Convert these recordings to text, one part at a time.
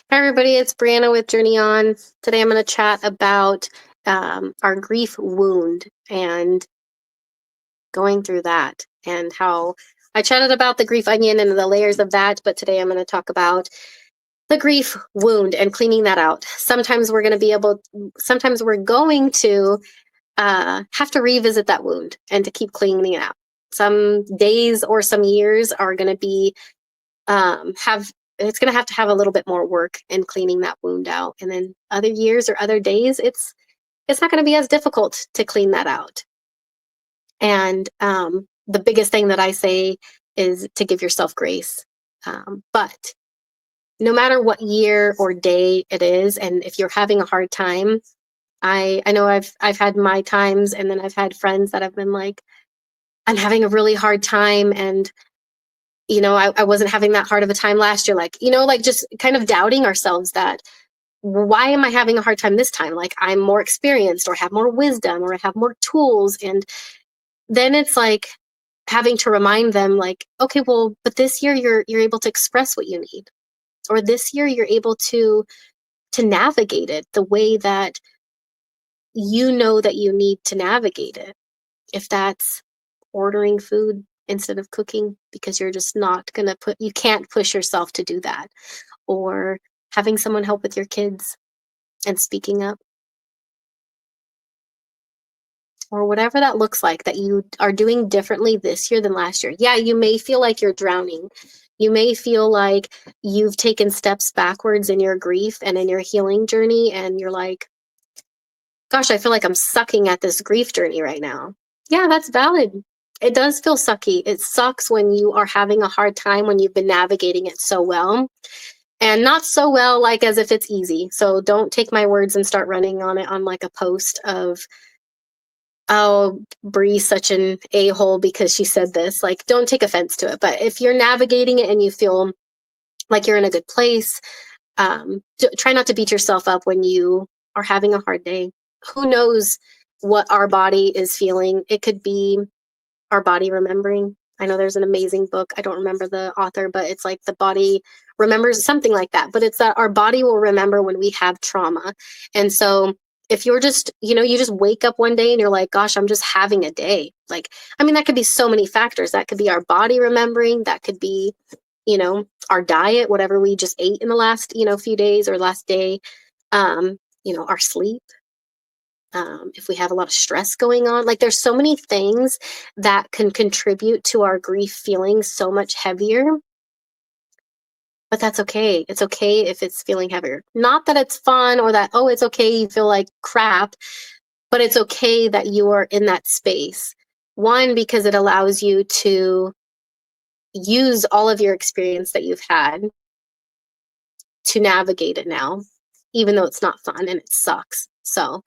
Hi, everybody. It's Brianna with Journey On. Today, I'm going to chat about our grief wound and going through that, and how I chatted about the grief onion and the layers of that. But today, I'm going to talk about the grief wound and cleaning that out. Sometimes we're going to have to revisit that wound and to keep cleaning it out. Some days or some years are going to be have it's going to have a little bit more work in cleaning that wound out, and then other years or other days it's not going to be as difficult to clean that out. And the biggest thing that I say is to give yourself grace. But no matter what year or day it is, and if you're having a hard time, I know I've had my times, and then I've had friends that have been like, I'm having a really hard time, and I wasn't having that hard of a time last year. Like, like just kind of doubting ourselves that why am I having a hard time this time? Like, I'm more experienced or have more wisdom or I have more tools. And then it's like having to remind them, like, okay, well, but this year you're able to express what you need. Or this year you're able to navigate it the way that you know that you need to navigate it. If that's ordering food instead of cooking because you're just not going to you can't push yourself to do that, or having someone help with your kids and speaking up, or whatever that looks like that you are doing differently this year than last year. Yeah, you may feel like you're drowning. You may feel like you've taken steps backwards in your grief and in your healing journey, and you're like, gosh, I feel like I'm sucking at this grief journey right now. Yeah, that's valid. It does feel sucky. It sucks when you are having a hard time when you've been navigating it so well, and not so well like as if it's easy. So don't take my words and start running on it on like a post of, oh, Bree's such an a-hole because she said this. Like, don't take offense to it. But if you're navigating it and you feel like you're in a good place, try not to beat yourself up when you are having a hard day. Who knows what our body is feeling? It could be our body remembering. I know there's an amazing book. I don't remember the author, but it's like the body remembers, something like that. But it's that our body will remember when we have trauma. And so if you're just, you just wake up one day and you're like, gosh, I'm just having a day. Like, I mean, that could be so many factors. That could be our body remembering. That could be, our diet, whatever we just ate in the last, few days or last day. Our sleep, if we have a lot of stress going on. Like, there's so many things that can contribute to our grief feeling so much heavier. But that's okay. It's okay if it's feeling heavier. Not that it's fun or that, oh, it's okay you feel like crap, but it's okay that you are in that space. One, because it allows you to use all of your experience that you've had to navigate it now, even though it's not fun and it sucks. So,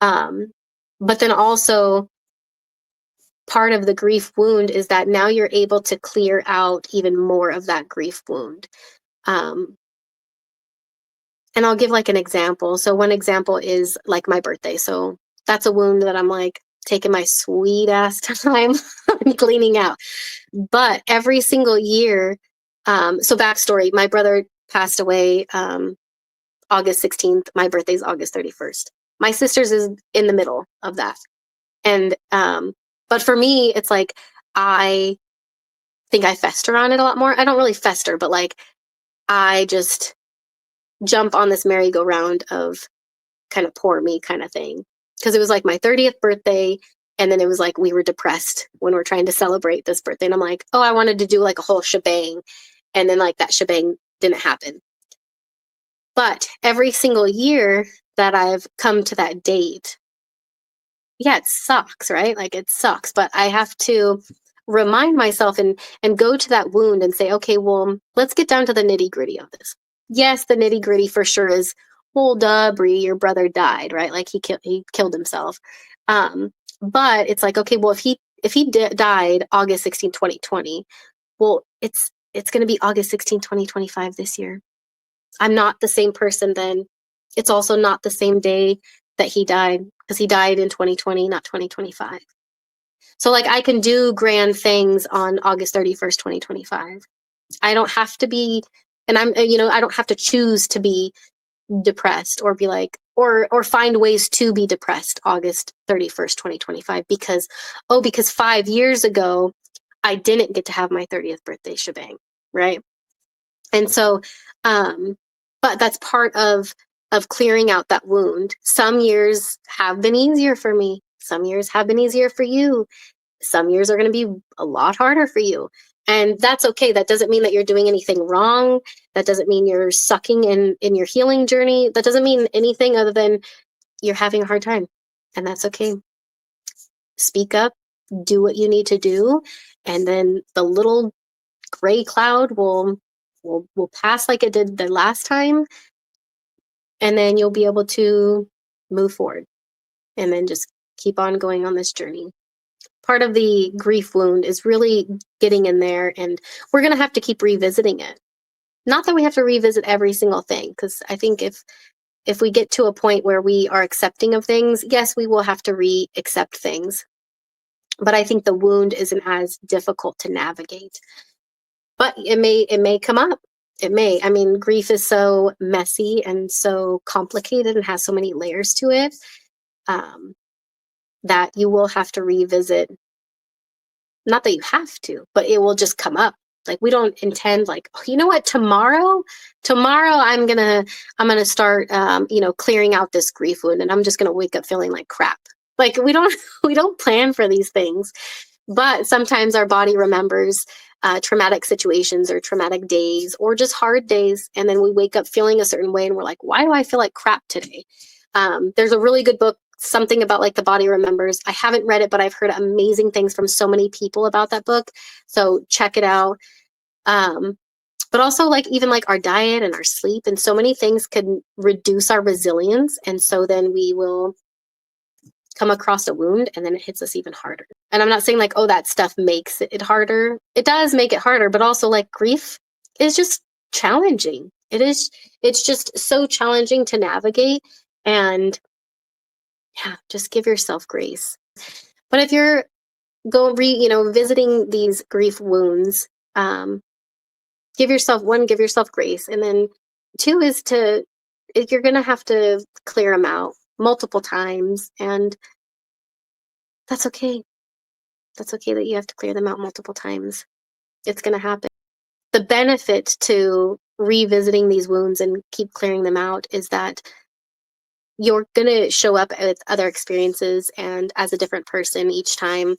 um, but then also, part of the grief wound is that now you're able to clear out even more of that grief wound. Um, and I'll give like an example. So one example is like my birthday. So that's a wound that I'm like taking my sweet ass time cleaning out. But every single year, so backstory, my brother passed away August 16th. My birthday's August 31st. My sister's is in the middle of that. And but for me, it's like I think I fester on it a lot more. I don't really fester, but like I just jump on this merry-go-round of kind of poor me kind of thing. Because it was like my 30th birthday, and then it was like we were depressed when we're trying to celebrate this birthday. And I'm like, oh, I wanted to do like a whole shebang. And then like that shebang didn't happen. But every single year that I've come to that date, yeah, it sucks, right? Like it sucks, but I have to remind myself and go to that wound and say, okay, well, let's get down to the nitty gritty of this. Yes, the nitty gritty for sure is, well, duh, Bree, your brother died, right? Like he killed himself. But it's like, okay, well, if he died August 16, 2020, well, it's going to be August 16, 2025 this year. I'm not the same person then. It's also not the same day that he died, because he died in 2020, not 2025. So like I can do grand things on August 31st, 2025. I don't have to be And I don't have to choose to be depressed or be like, or find ways to be depressed August 31st, 2025, because 5 years ago, I didn't get to have my 30th birthday shebang. Right. And so, um, but that's part of clearing out that wound. Some years have been easier for me. Some years have been easier for you. Some years are going to be a lot harder for you. And that's okay. That doesn't mean that you're doing anything wrong. That doesn't mean you're sucking in your healing journey. That doesn't mean anything other than you're having a hard time. And that's okay. Speak up, do what you need to do, and then the little gray cloud will pass like it did the last time, and then you'll be able to move forward and then just keep on going on this journey. Part of the grief wound is really getting in there, and we're going to have to keep revisiting it. Not that we have to revisit every single thing, because I think if we get to a point where we are accepting of things, yes, we will have to re-accept things. But I think the wound isn't as difficult to navigate. But it may come up. It may. I mean, grief is so messy and so complicated and has so many layers to it, um, that you will have to revisit. Not that you have to, but it will just come up. Like, we don't intend, like, oh, you know what, tomorrow I'm gonna start, clearing out this grief wound, and I'm just gonna wake up feeling like crap. Like, we don't we don't plan for these things. But sometimes our body remembers traumatic situations or traumatic days or just hard days. And then we wake up feeling a certain way and we're like, why do I feel like crap today? There's a really good book, something about like the body remembers. I haven't read it, but I've heard amazing things from so many people about that book. So check it out. Um, but also, like, even like our diet and our sleep and so many things can reduce our resilience. And so then we will come across a wound and then it hits us even harder. And I'm not saying like, oh, that stuff makes it harder. It does make it harder, but also like grief is just challenging. It's just so challenging to navigate. And yeah, just give yourself grace. But if you're visiting these grief wounds, um, give yourself grace. And then two is you're going to have to clear them out multiple times. And that's okay. That's okay that you have to clear them out multiple times. It's going to happen. The benefit to revisiting these wounds and keep clearing them out is that you're going to show up with other experiences and as a different person each time,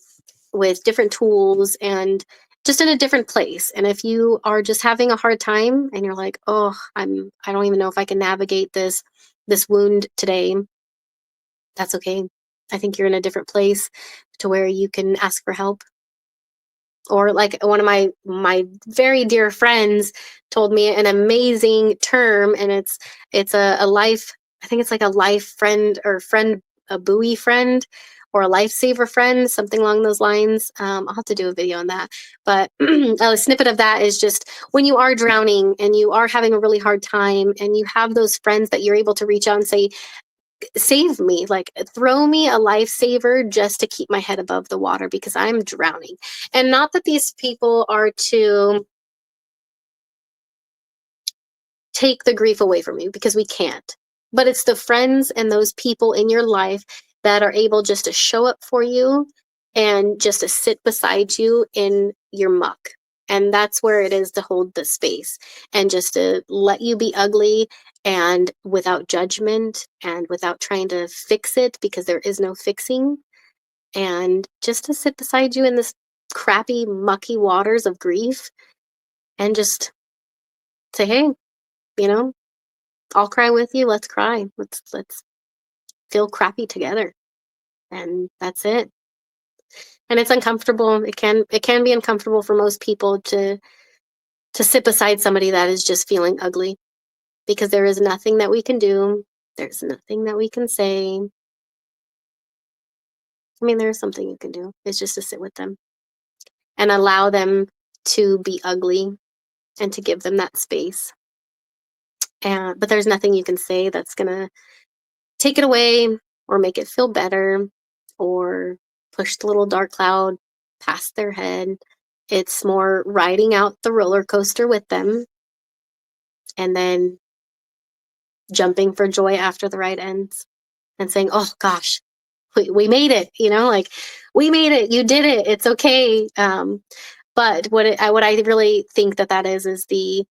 with different tools and just in a different place. And if you are just having a hard time and you're like, oh, I don't even know if I can navigate this wound today, that's okay. I think you're in a different place to where you can ask for help. Or like one of my very dear friends told me an amazing term, and it's a life, I think it's like a life friend, or friend, a buoy friend, or a lifesaver friend, something along those lines. I'll have to do a video on that, but a snippet of that is just when you are drowning and you are having a really hard time and you have those friends that you're able to reach out and say, save me, like throw me a lifesaver just to keep my head above the water because I'm drowning. And not that these people are to take the grief away from you, because we can't, but it's the friends and those people in your life that are able just to show up for you and just to sit beside you in your muck. And that's where it is to hold the space and just to let you be ugly, and without judgment and without trying to fix it, because there is no fixing, and just to sit beside you in this crappy mucky waters of grief and just say, hey, you know I'll cry with you. Let's cry. Let's feel crappy together. And that's it. And it's uncomfortable. It can be uncomfortable for most people to sit beside somebody that is just feeling ugly, because there is nothing that we can do. There's nothing that we can say. I mean, there's something you can do. It's just to sit with them and allow them to be ugly and to give them that space. And but there's nothing you can say that's gonna take it away or make it feel better or push the little dark cloud past their head. It's more riding out the roller coaster with them and then jumping for joy after the ride ends and saying, oh gosh, we made it, like we made it, you did it, it's okay. But what I really think that is the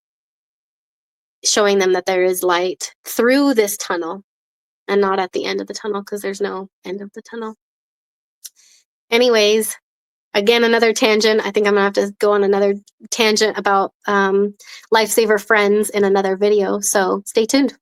showing them that there is light through this tunnel and not at the end of the tunnel, because there's no end of the tunnel. Anyways, again, another tangent. I think I'm gonna have to go on another tangent about Lifesaver Friends in another video, so stay tuned.